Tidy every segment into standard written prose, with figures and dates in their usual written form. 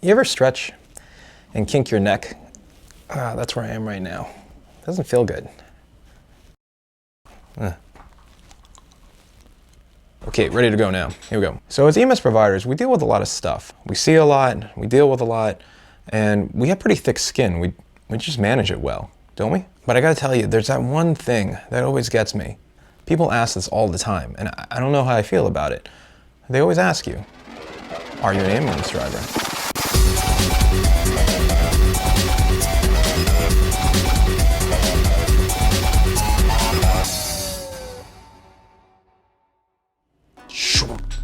You ever stretch and kink your neck? That's where I am right now. Doesn't feel good. Okay, ready to go now. Here we go. So as EMS providers, we deal with a lot of stuff. We see a lot, we deal with a lot, and we have pretty thick skin. We just manage it well, don't we? But I gotta tell you, there's that one thing that always gets me. People ask this all the time, and I don't know how I feel about it. They always ask you, are you an ambulance driver?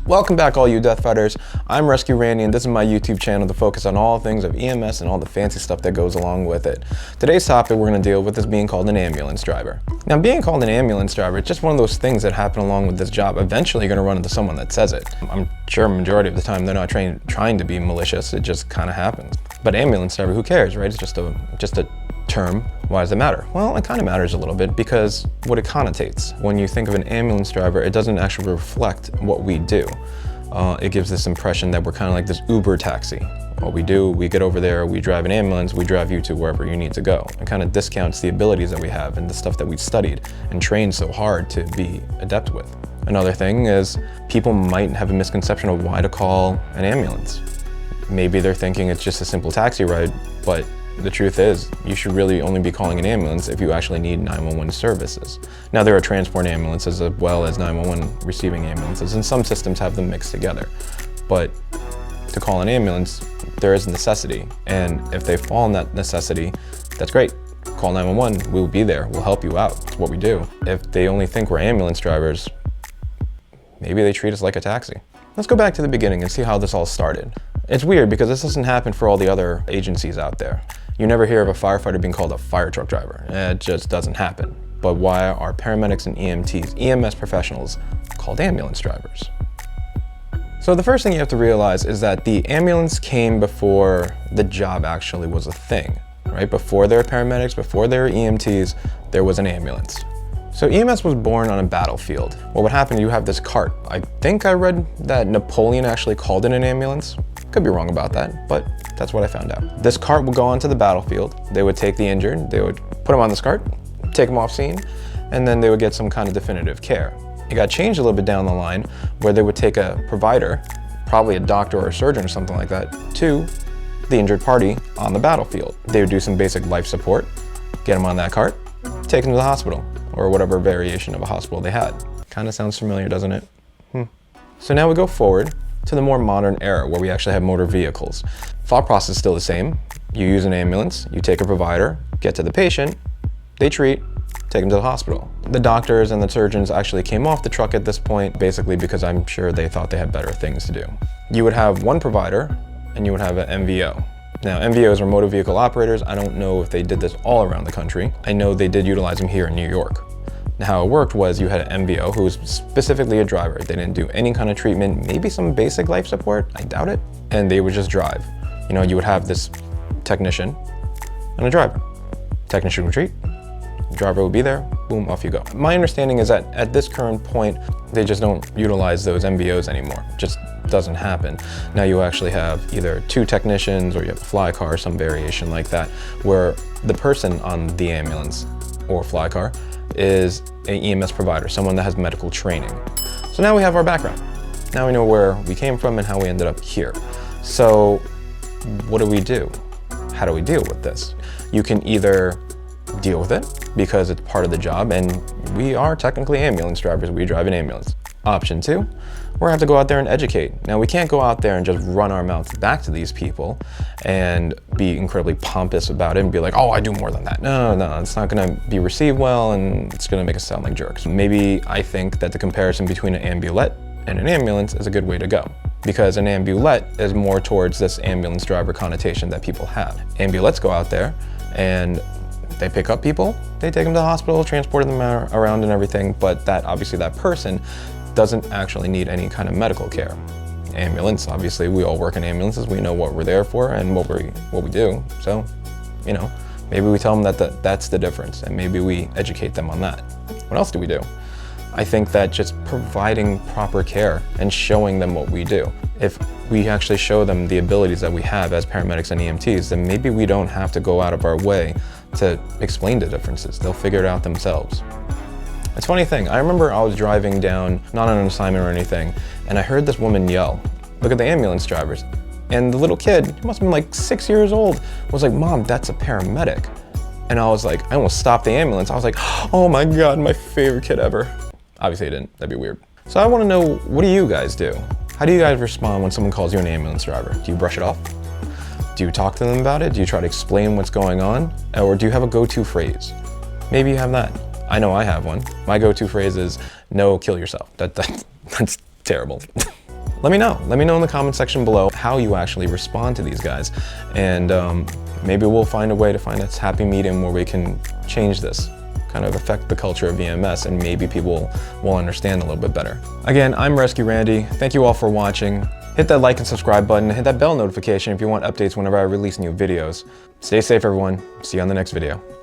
Welcome back, all you death fighters. I'm Rescue Randy, and this is my YouTube channel to focus on all things of EMS and all the fancy stuff that goes along with it. Today's topic we're going to deal with is being called an ambulance driver. Now, being called an ambulance driver, it's just one of those things that happen along with this job. Eventually, you're going to run into someone that says it. I'm sure a majority of the time they're not trying to be malicious. It just kind of happens. But ambulance driver, who cares, right? It's just a term. Why does it matter? Well, it kind of matters a little bit because what it connotates. When you think of an ambulance driver, it doesn't actually reflect what we do. It gives this impression that we're kind of like this Uber taxi. What we do, we get over there, we drive an ambulance, we drive you to wherever you need to go. It kind of discounts the abilities that we have and the stuff that we've studied and trained so hard to be adept with. Another thing is people might have a misconception of why to call an ambulance. Maybe they're thinking it's just a simple taxi ride, but the truth is, you should really only be calling an ambulance if you actually need 911 services. Now, there are transport ambulances as well as 911 receiving ambulances, and some systems have them mixed together. But to call an ambulance, there is a necessity, and if they fall in that necessity, that's great. Call 911, we'll be there, we'll help you out, it's what we do. If they only think we're ambulance drivers, maybe they treat us like a taxi. Let's go back to the beginning and see how this all started. It's weird because this doesn't happen for all the other agencies out there. You never hear of a firefighter being called a fire truck driver. It just doesn't happen. But why are paramedics and EMTs, EMS professionals, called ambulance drivers? So the first thing you have to realize is that the ambulance came before the job actually was a thing, right? Before there were paramedics, before there were EMTs, there was an ambulance. So EMS was born on a battlefield. What would happen, you have this cart. I think I read that Napoleon actually called it an ambulance. Could be wrong about that, but that's what I found out. This cart would go onto the battlefield. They would take the injured, they would put them on this cart, take them off scene, and then they would get some kind of definitive care. It got changed a little bit down the line where they would take a provider, probably a doctor or a surgeon or something like that, to the injured party on the battlefield. They would do some basic life support, get them on that cart, take them to the hospital, or whatever variation of a hospital they had. Kind of sounds familiar, doesn't it? So now we go forward to the more modern era where we actually have motor vehicles. Thought process is still the same. You use an ambulance, you take a provider, get to the patient, they treat, take them to the hospital. The doctors and the surgeons actually came off the truck at this point, basically because I'm sure they thought they had better things to do. You would have one provider and you would have an MVO. Now, MVOs are motor vehicle operators. I don't know if they did this all around the country. I know they did utilize them here in New York. Now, how it worked was you had an MVO who was specifically a driver. They didn't do any kind of treatment, maybe some basic life support, I doubt it, and they would just drive. You know, you would have this technician and a driver. Technician would treat, driver would be there, boom, off you go. My understanding is that at this current point, they just don't utilize those MVOs anymore. It just doesn't happen. Now you actually have either two technicians or you have a fly car, some variation like that, where the person on the ambulance or fly car is an EMS provider, someone that has medical training. So now we have our background. Now we know where we came from and how we ended up here. So what do we do? How do we deal with this? You can either deal with it because it's part of the job and we are technically ambulance drivers, we drive an ambulance. Option two, we're gonna have to go out there and educate. Now we can't go out there and just run our mouths back to these people and be incredibly pompous about it and be like, oh, I do more than that. No, it's not gonna be received well and it's gonna make us sound like jerks. Maybe I think that the comparison between an ambulette and an ambulance is a good way to go because an ambulette is more towards this ambulance driver connotation that people have. Ambulettes go out there and they pick up people, they take them to the hospital, transport them around and everything, but obviously that person doesn't actually need any kind of medical care. Ambulance, obviously, we all work in ambulances, we know what we're there for and what we do. So, you know, maybe we tell them that that's the difference and maybe we educate them on that. What else do we do? I think that just providing proper care and showing them what we do. If we actually show them the abilities that we have as paramedics and EMTs, then maybe we don't have to go out of our way to explain the differences. They'll figure it out themselves. It's a funny thing, I remember I was driving down, not on an assignment or anything, and I heard this woman yell, "Look at the ambulance drivers." And the little kid, he must have been like 6 years old, was like, "Mom, that's a paramedic." And I was like, I almost stopped the ambulance. I was like, oh my God, my favorite kid ever. Obviously I didn't, that'd be weird. So I wanna know, what do you guys do? How do you guys respond when someone calls you an ambulance driver? Do you brush it off? Do you talk to them about it? Do you try to explain what's going on? Or do you have a go-to phrase? Maybe you have that. I know I have one. My go-to phrase is, no, kill yourself. That's terrible. Let me know in the comment section below how you actually respond to these guys. And maybe we'll find a way to find this happy medium where we can change this, kind of affect the culture of EMS, and maybe people will understand a little bit better. Again, I'm Rescue Randy. Thank you all for watching. Hit that like and subscribe button, and hit that bell notification if you want updates whenever I release new videos. Stay safe, everyone. See you on the next video.